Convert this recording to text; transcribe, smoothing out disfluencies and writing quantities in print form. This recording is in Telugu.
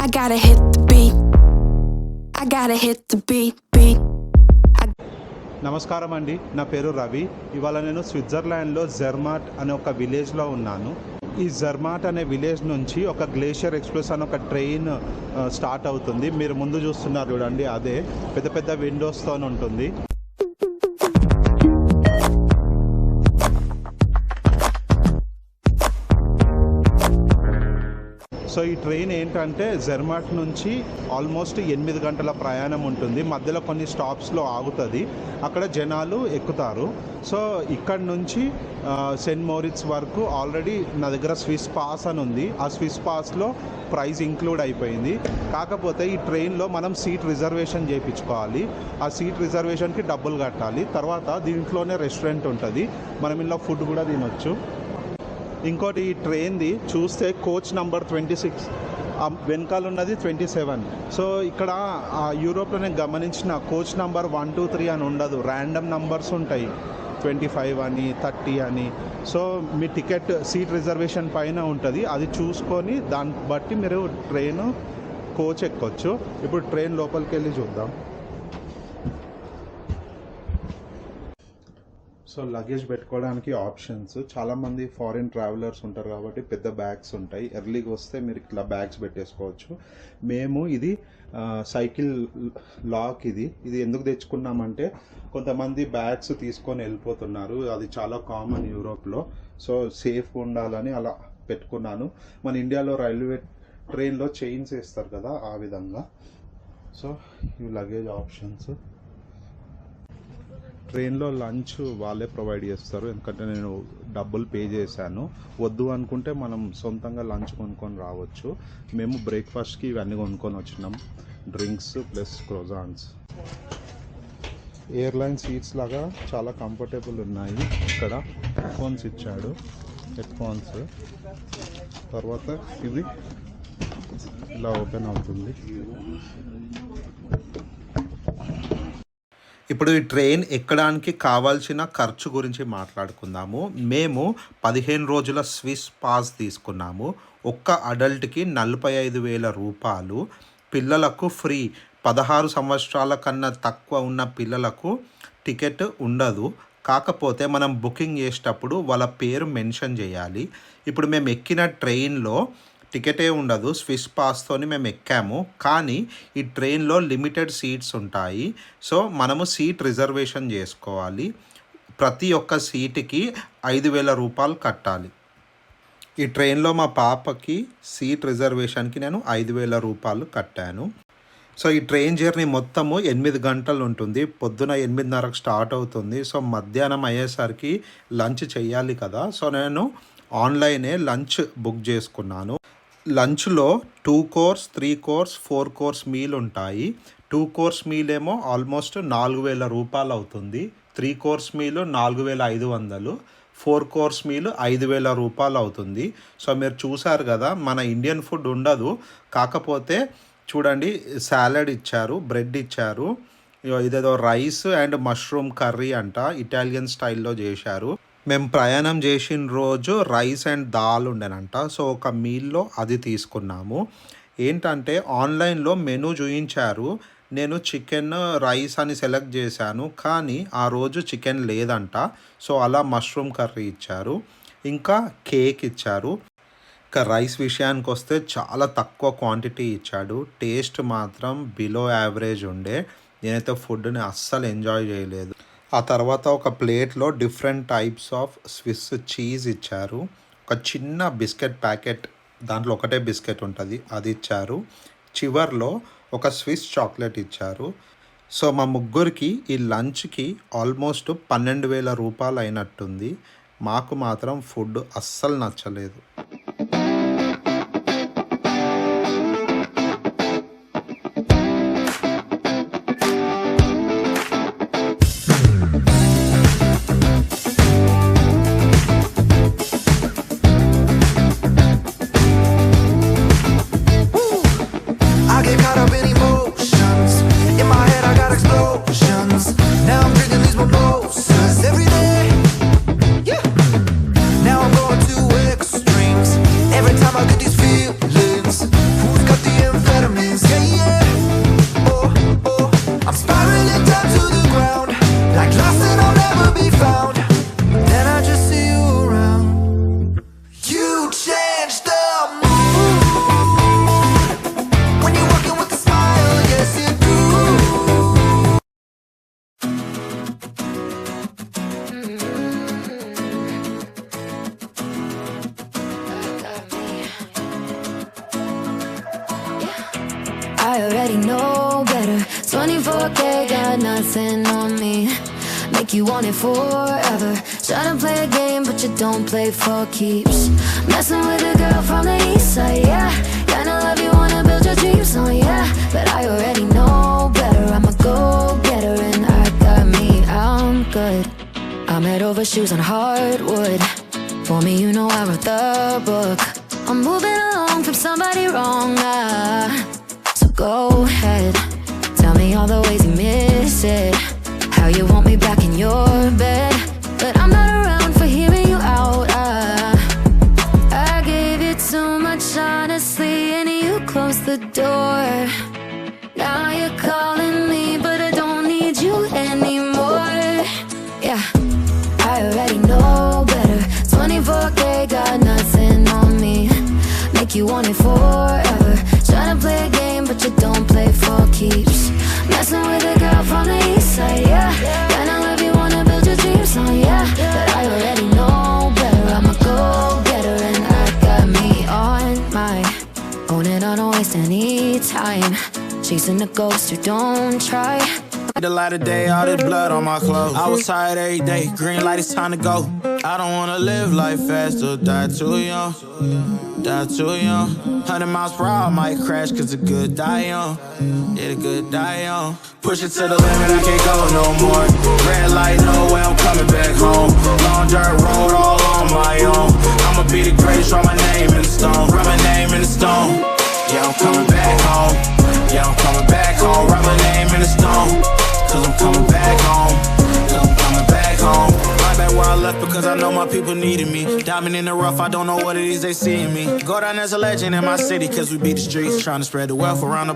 I gotta hit the beat. I gotta hit the beat. నమస్కారం అండి, నా పేరు రవి. ఇవాళ నేను స్విట్జర్లాండ్లో జెర్మాట్ అనే ఒక విలేజ్లో ఉన్నాను. ఈ జెర్మాట్ అనే విలేజ్ నుంచి ఒక గ్లేషియర్ ఎక్స్ప్రెస్ అనే ఒక ట్రైన్ స్టార్ట్ అవుతుంది. మీరు ముందు చూస్తున్నారు చూడండి, అదే పెద్ద పెద్ద విండోస్తో ఉంటుంది. సో ఈ ట్రైన్ ఏంటంటే జెర్మాట్ నుంచి ఆల్మోస్ట్ 8 గంటల ప్రయాణం ఉంటుంది. మధ్యలో కొన్ని స్టాప్స్లో ఆగుతుంది, అక్కడ జనాలు ఎక్కుతారు. సో ఇక్కడ నుంచి సెయింట్ మోరిట్స్ వరకు ఆల్రెడీ నా దగ్గర స్విస్ పాస్ అని ఉంది. ఆ స్విస్ పాస్లో ప్రైస్ ఇంక్లూడ్ అయిపోయింది. కాకపోతే ఈ ట్రైన్లో మనం సీట్ రిజర్వేషన్ చేయించుకోవాలి. ఆ సీట్ రిజర్వేషన్కి డబ్బులు కట్టాలి. తర్వాత దీంట్లోనే రెస్టారెంట్ ఉంటుంది, మనం ఇంట్లో ఫుడ్ కూడా తినొచ్చు. ఇంకోటి, ఈ ట్రైన్ది చూస్తే కోచ్ నంబర్ 26, వెనకాల ఉన్నది 27. సో ఇక్కడ యూరోప్లో నేను గమనించిన కోచ్ నంబర్ 1, 2, 3 అని ఉండదు, ర్యాండమ్ నంబర్స్ ఉంటాయి, 25 అని 30 అని. సో మీ టికెట్ సీట్ రిజర్వేషన్ పైన ఉంటుంది, అది చూసుకొని దాన్ని బట్టి మీరు ట్రైన్ కోచ్ ఎక్కొచ్చు. ఇప్పుడు ట్రైన్ లోపలికి వెళ్ళి చూద్దాం. సో లగేజ్ పెట్టుకోవడానికి ఆప్షన్స్, చాలామంది ఫారిన్ ట్రావెలర్స్ ఉంటారు కాబట్టి పెద్ద బ్యాగ్స్ ఉంటాయి. ఎర్లీగా వస్తే మీరు ఇట్లా బ్యాగ్స్ పెట్టేసుకోవచ్చు. మేము ఇది సైకిల్ లాక్, ఇది ఎందుకు తెచ్చుకున్నామంటే కొంతమంది బ్యాగ్స్ తీసుకొని వెళ్ళిపోతున్నారు, అది చాలా కామన్ యూరోప్లో. సో సేఫ్గా ఉండాలని అలా పెట్టుకున్నాను. మన ఇండియాలో రైల్వే ట్రైన్లో చైన్స్ వేస్తారు కదా, ఆ విధంగా. సో ఇవి లగేజ్ ఆప్షన్స్. ట్రైన్లో లంచ్ వాళ్ళే ప్రొవైడ్ చేస్తారు, ఎందుకంటే నేను డబ్బులు పే చేశాను. వద్దు అనుకుంటే మనం సొంతంగా లంచ్ కొనుక్కొని రావచ్చు. మేము బ్రేక్ఫాస్ట్కి ఇవన్నీ కొనుక్కొని వచ్చినాం, డ్రింక్స్ ప్లస్ క్రోజాన్స్. ఎయిర్లైన్ సీట్స్ లాగా చాలా కంఫర్టబుల్ ఉన్నాయి. ఇక్కడ హెడ్ ఫోన్స్ ఇచ్చాడు, హెడ్ ఫోన్స్. తర్వాత ఇది ఇలా ఓపెన్ అవుతుంది. ఇప్పుడు ఈ ట్రైన్ ఎక్కడానికి కావాల్సిన ఖర్చు గురించి మాట్లాడుకుందాము. మేము 15 రోజుల స్విస్ పాస్ తీసుకున్నాము. ఒక్క అడల్ట్కి 45,000 రూపాయలు. పిల్లలకు ఫ్రీ. 16 సంవత్సరాల కన్నా తక్కువ ఉన్న పిల్లలకు టికెట్ ఉండదు. కాకపోతే మనం బుకింగ్ చేసేటప్పుడు వాళ్ళ పేరు మెన్షన్ చేయాలి. ఇప్పుడు మేము ఎక్కిన ట్రైన్లో టికెటే ఉండదు, స్విస్ పాస్తోని మేము ఎక్కాము. కానీ ఈ ట్రైన్లో లిమిటెడ్ సీట్స్ ఉంటాయి. సో మనము సీట్ రిజర్వేషన్ చేసుకోవాలి. ప్రతి ఒక్క సీటుకి 5,000 రూపాయలు కట్టాలి. ఈ ట్రైన్లో మా పాపకి సీట్ రిజర్వేషన్కి నేను 5,000 రూపాయలు కట్టాను. సో ఈ ట్రైన్ జర్నీ మొత్తము 8 గంటలు ఉంటుంది. పొద్దున 8:30కి స్టార్ట్ అవుతుంది. సో మధ్యాహ్నం అయ్యేసరికి లంచ్ చెయ్యాలి కదా. సో నేను ఆన్లైనే లంచ్ బుక్ చేసుకున్నాను. లంచ్లో 2 కోర్స్, 3 కోర్స్, 4 కోర్స్ మీల్ ఉంటాయి. 2 కోర్స్ మీల్ ఏమో ఆల్మోస్ట్ 4,000 రూపాయలు అవుతుంది. 3 కోర్స్ మీల్ 4,500, 4 కోర్స్ మీల్ 5,000 రూపాయలు అవుతుంది. సో మీరు చూసారు కదా, మన ఇండియన్ ఫుడ్ ఉండదు. కాకపోతే చూడండి, సాలడ్ ఇచ్చారు, బ్రెడ్ ఇచ్చారు, ఇదేదో రైస్ అండ్ మష్రూమ్ కర్రీ అంట, ఇటాలియన్ స్టైల్లో చేశారు. మేము ప్రయాణం చేసిన రోజు రైస్ అండ్ దాల్ ఉండేనంట. సో ఒక మీల్లో అది తీసుకున్నాము. ఏంటంటే ఆన్లైన్లో మెనూ చూయించారు, నేను చికెన్ రైస్ అని సెలెక్ట్ చేశాను, కానీ ఆ రోజు చికెన్ లేదంట. సో అలా మష్రూమ్ కర్రీ ఇచ్చారు, ఇంకా కేక్ ఇచ్చారు. ఇంకా రైస్ విషయానికి వస్తే చాలా తక్కువ క్వాంటిటీ ఇచ్చాడు. టేస్ట్ మాత్రం బిలో యావరేజ్ ఉండే. నేనైతే ఫుడ్ని అస్సలు ఎంజాయ్ చేయలేదు. ఆ తర్వాత ఒక ప్లేట్లో different types of Swiss cheese ఇచ్చారు. ఒక చిన్న బిస్కెట్ ప్యాకెట్, దాంట్లో ఒకటే బిస్కెట్ ఉంటుంది, అది ఇచ్చారు. చివర్లో ఒక స్విస్ చాక్లెట్ ఇచ్చారు. సో మా ముగ్గురికి ఈ లంచ్కి ఆల్మోస్ట్ 12,000 రూపాయలు అయినట్టుంది. మాకు మాత్రం ఫుడ్ అస్సలు నచ్చలేదు. Mimosas every day. Yeah. Now I'm going to extremes. I already know better. 24K, got nothing on me. Make you want it forever. Try to play a game, but you don't play for keeps. Messing with a girl from the east side, yeah. Kinda love you, wanna build your dreams on, yeah. But I already know better. I'm a go-getter and I got me, I'm good. I'm head over shoes on hardwood. For me, you know I wrote the book. I'm moving along from somebody wrong, so go ahead. Tell me all the ways you miss it. How you want me back in your bed. But I'm not around for hearing you out, I gave you too much honestly, and you closed the door. Now you're calling me, but I don't need you anymore. Yeah, I already know better. 24K, got nothing on me. Make you want it forever. Tryna play a game, but you don't play for keeps. Messing with a girl from the east side, yeah. Kinda love you, wanna build your dreams on, yeah. But I already know better. I'm a go-getter and I got me on my own, and I don't waste any time chasing a ghost who don't try. The light of day, all this blood on my clothes. I was tired every day, green light, it's time to go. I don't wanna live life fast or die too young. Die too young. 100 miles per hour, might crash, cause the good die young. Yeah, the good die young. Push it to the limit, I can't go no more. Red light, no way, I'm coming back home. Long dirt road, all on my own. I'ma be the greatest, write my name in the stone. Write my name in the stone. Yeah, I'm coming back home. Yeah, I'm coming back home. Write my name in the stone. Cause I'm coming back home. Cause I'm coming back home. Right back where I left because I know my people needed me. Diamond in the rough, I don't know what it is they see in me. Go down as a legend in my city cause we beat the streets. Trying to spread the wealth around the